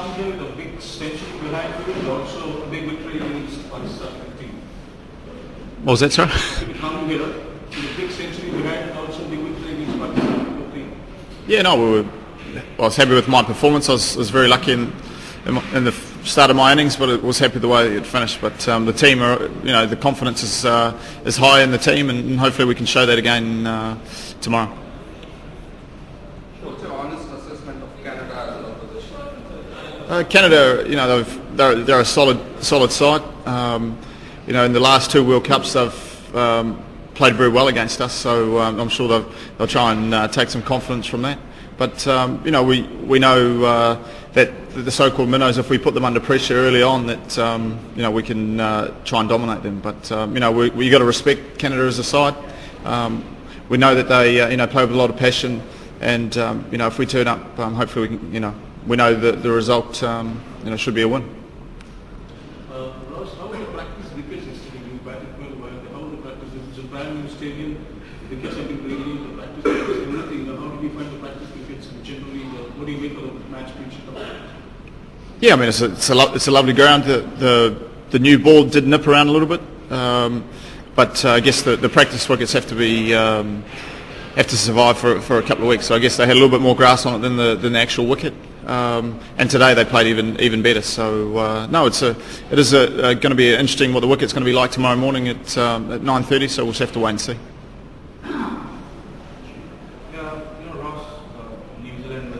come here with a big century behind you and also a big victory against Pakistan team? What was that, sorry? You come here with a big century behind and also a big victory against Pakistan team. Yeah, no, I was happy with my performance. I was very lucky in the start of my innings, but I was happy with the way it finished. But the team, the confidence is high in the team, and hopefully we can show that again tomorrow. What's your honest assessment of Canada as an opposition? Canada, they're a solid side. In the last two World Cups, they've played very well against us, so I'm sure they'll try and take some confidence from that. But we know that the so-called minnows, if we put them under pressure early on, that we can try and dominate them. But we got to respect Canada as a side. We know that they play with a lot of passion, and if we turn up, hopefully we can. We know that the result should be a win. Ross, how were the practice wickets yesterday? You batted well. How were the practice? It's a brand new stadium. Wickets have been really the practice wickets, everything. How did you find the practice wickets? Generally, what do you make of the match pitch? Yeah, I mean it's a lovely ground. The new ball did nip around a little bit, but I guess the practice wickets have to survive for a couple of weeks. So I guess they had a little bit more grass on it than the actual wicket. And today they played even better. So no, it is going to be interesting what the wicket's going to be like tomorrow morning at 9:30. So we'll just have to wait and see. Ross, New Zealand,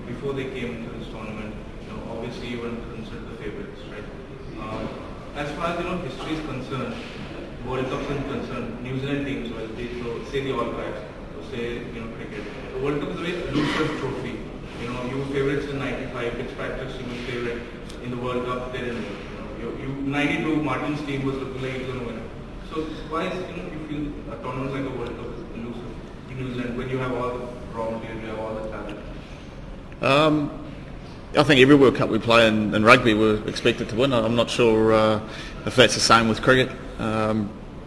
before they came into this tournament, obviously you weren't considered the favourites, right? As far as history is concerned, World Cup is concerned, New Zealand teams, say the All Blacks, say cricket, the World Cup is a very elusive trophy. You were favourites in '95, Fitzpatrick's team was favourite in the World Cup. They didn't win. 92, Martin's team was looking like he was going to win. So why is you feel a tournament like a World Cup is elusive in New Zealand when you have all the raw material, you have all the talent? I think every World Cup we play in rugby we're expected to win. I'm not sure if that's the same with cricket.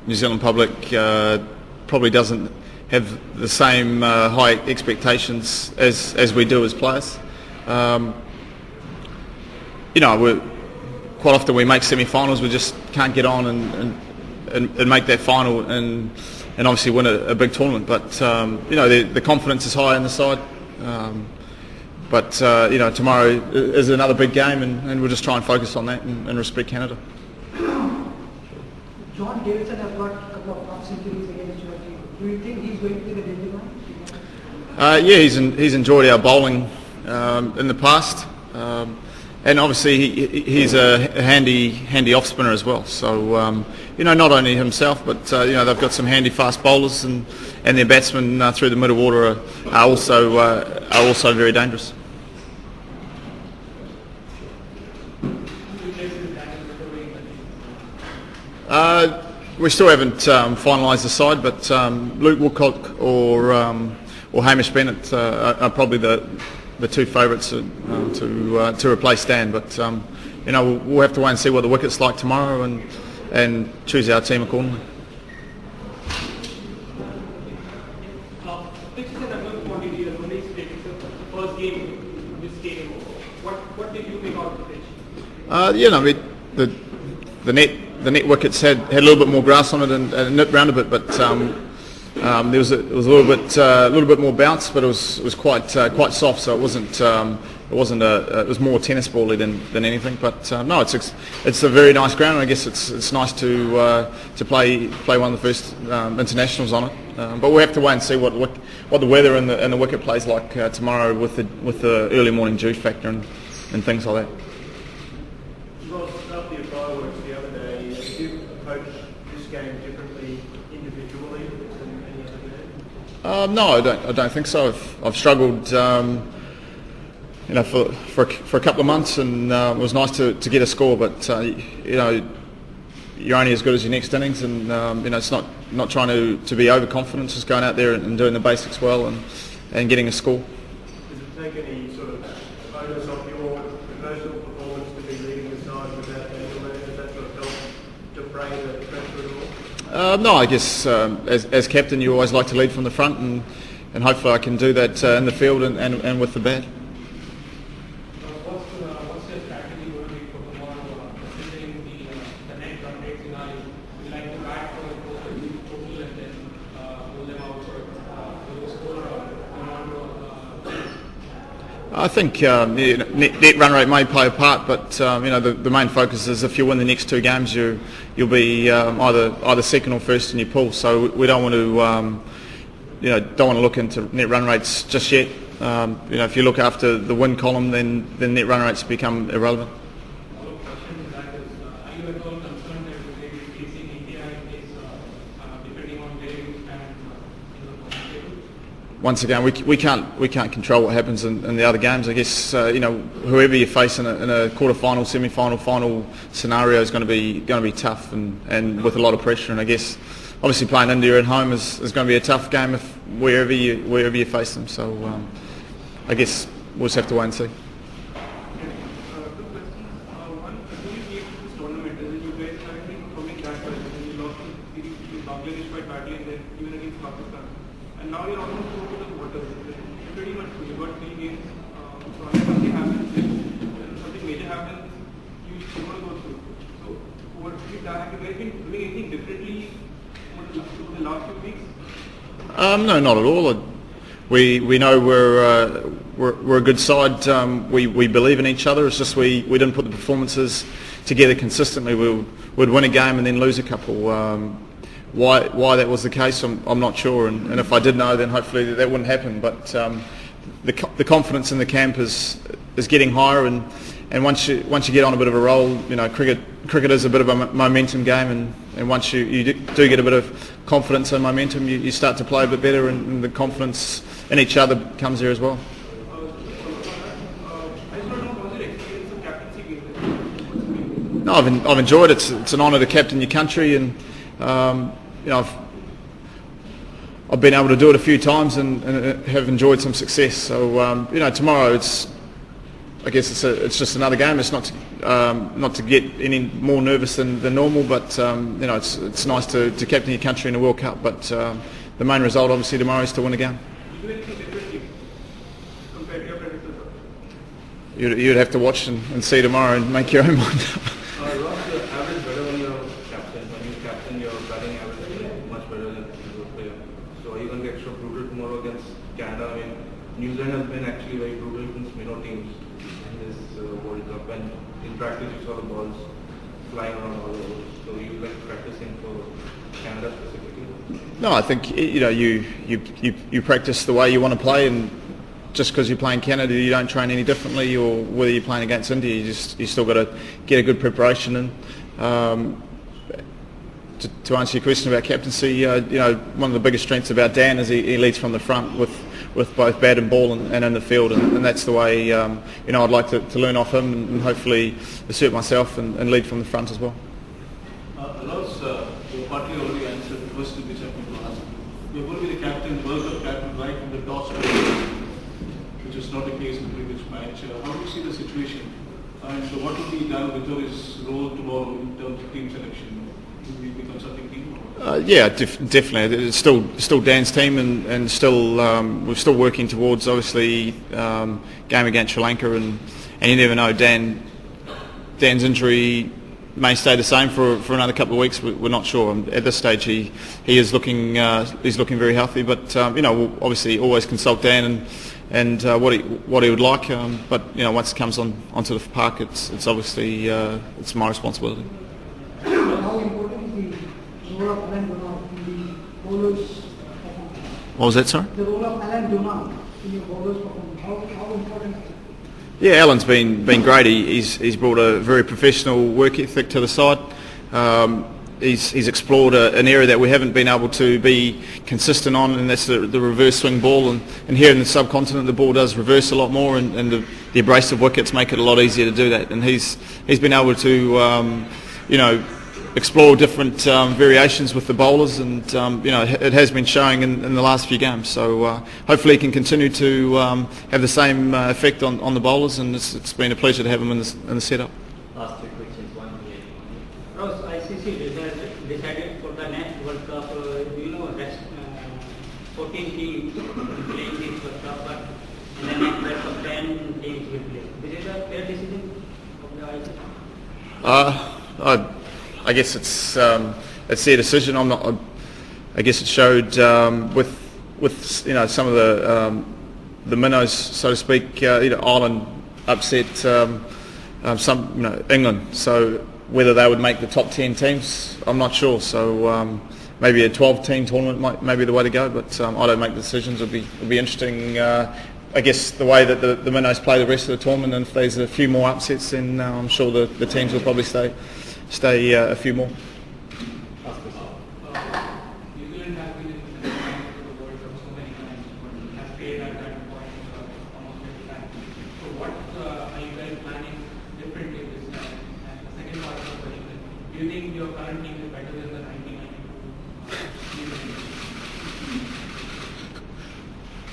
New Zealand public probably doesn't have the same high expectations as we do as players. We're quite often we make semi-finals, we just can't get on and make that final and obviously win a big tournament. But the confidence is high in the side. But tomorrow is another big game, and we'll just try and focus on that and respect Canada. John Davidson has got a couple of half centuries against your team. Do you think he's going to be the danger man? Yeah, he's enjoyed our bowling in the past, and obviously he's a handy off spinner as well. So not only himself, but they've got some handy fast bowlers, and their batsmen through the middle order are also very dangerous. We still haven't finalised the side, but Luke Woodcock or Hamish Bennett are probably the two favourites to replace Stan. But we'll have to wait and see what the wicket's like tomorrow and choose our team accordingly. First game, this game, what did you make out of the pitch? The net wickets had a little bit more grass on it and nipped round a bit, but there was a little bit more bounce, but it was quite soft, so it was more tennis bally than anything. But no, it's a very nice ground, and I guess it's nice to play one of the first internationals on it. But we have to wait and see what the weather and the wicket plays like tomorrow with the early morning dew factor and things like that. Well, after your fireworks the other day, did you approach this game differently individually than any other game? No, I don't think so. I've struggled, for a couple of months, and it was nice to get a score. But you're only as good as your next innings, and it's not trying to be overconfident, just going out there and doing the basics well and getting a score. Does it take any sort of onus off your personal performance to be leading the side without that? Does that sort of help defray the pressure at all? No, I guess as captain you always like to lead from the front, and hopefully I can do that in the field and with the bat. What's like to bat for the total and then pull them out for the score I think net run rate may play a part, but the main focus is if you win the next two games, you'll be either second or first in your pool. So we don't want to look into net run rates just yet. If you look after the win column, then net run rates become irrelevant. Once again, we can't control what happens in the other games. I guess whoever you face in a quarter-final, semi-final, final scenario is going to be tough and with a lot of pressure. And I guess obviously playing India at home is going to be a tough game wherever you face them. So I guess we'll just have to wait and see. And now you're almost over to the quarters. You're pretty much full. You've got 3 games. So unless something happens, when something major happens, you're going to go through. So what have you been doing anything differently over the last few weeks? No, not at all. We know we're a good side. We believe in each other. It's just we didn't put the performances together consistently. We'd win a game and then lose a couple. Why that was the case, I'm not sure, and if I did know, then hopefully that wouldn't happen. But the confidence in the camp is getting higher, and once you get on a bit of a roll, cricket is a bit of a momentum game, and once you do get a bit of confidence and momentum, you start to play a bit better, and the confidence in each other comes there as well. No, I've enjoyed it. It's an honour to captain your country, and I've been able to do it a few times and have enjoyed some success. So tomorrow I guess it's just another game. It's not to get any more nervous than normal, but it's nice to captain your country in a World Cup. But the main result obviously tomorrow is to win a game. Do anything differently compared to your predecessor? You'd have to watch and see tomorrow and make your own mind up. Ross, your average better when you're captain. When you captain, your batting average is much better than your player. So are you going to get extra brutal tomorrow against Canada? I mean, New Zealand has been actually very brutal against minnow teams in this World Cup, and in practice you saw the balls flying around all over. So you like practicing for Canada specifically? No, I think you practice the way you want to play, and just because you're playing Canada, you don't train any differently, or whether you're playing against India, you still got to get a good preparation in. To answer your question about captaincy, one of the biggest strengths about Dan is he leads from the front with both bat and ball and in the field, and that's the way I'd like to learn off him and hopefully assert myself and lead from the front as well. Ross, you partly already answered the question which I want to ask. You're going to be the captain, World Cup captain, right from the toss, which is not the case in the previous match. How do you see the situation? And what will be Darryl Victoria's role tomorrow in terms of team selection? Will he become something team? Definitely. It's still Dan's team, and still we're still working towards obviously game against Sri Lanka, and you never know. Dan's injury may stay the same for another couple of weeks. We're not sure. At this stage, he is looking very healthy, but we'll obviously always consult Dan and what he would like. But once it comes onto the park, it's obviously it's my responsibility. How important is the role of Alan Donald in the bowlers' performance? What was that, sorry? The role of Alan Donald in your bowlers' performance. How important is it? Yeah, Alan's been great. He's brought a very professional work ethic to the side. He's explored an area that we haven't been able to be consistent on, and that's the reverse swing ball. And here in the subcontinent, the ball does reverse a lot more, and the abrasive wickets make it a lot easier to do that. And he's been able to explore different variations with the bowlers, and it has been showing in the last few games. So hopefully he can continue to have the same effect on the bowlers, and it's been a pleasure to have him in the setup. Last two questions, one here. Ross, ICC decided for the next World Cup, rest 14 teams playing this World Cup, but in the next World Cup 10 teams will play. This is a fair decision of the ICC? I guess it's it's their decision. I'm not. I guess it showed with some of the minnows, so to speak. Ireland upset England. So whether they would make the top 10 teams, I'm not sure. So maybe a 12-team tournament might be the way to go. But I don't make the decisions. It'll be interesting. I guess the way that the minnows play the rest of the tournament, and if there's a few more upsets, then I'm sure the teams will probably stay a few more. New Zealand has been in the final of the World Cup so many times, but has failed at that point almost every time. So what are you guys planning differently this time? And the second part of the question is, do you think your current team is better than the 1992 New Zealand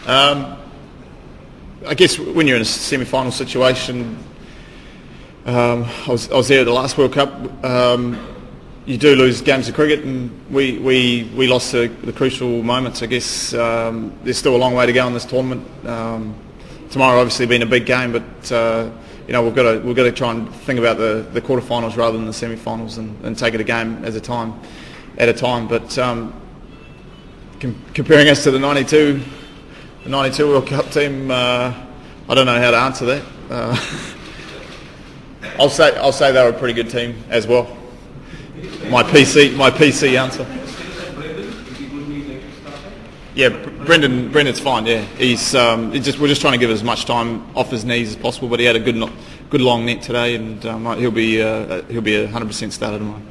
team? I guess when you're in a semi-final situation, I was there at the last World Cup. You do lose games of cricket, and we lost the crucial moments. I guess there's still a long way to go in this tournament. Tomorrow, obviously, being a big game, but we've got to try and think about the quarterfinals rather than the semi-finals, and take it a game at a time. But comparing us to the 92 World Cup team, I don't know how to answer that. I'll say they were a pretty good team as well. My PC answer. Yeah, Brendan's fine. Yeah, we're just trying to give as much time off his knees as possible. But he had a good long net today, and he'll be 100% starter tomorrow.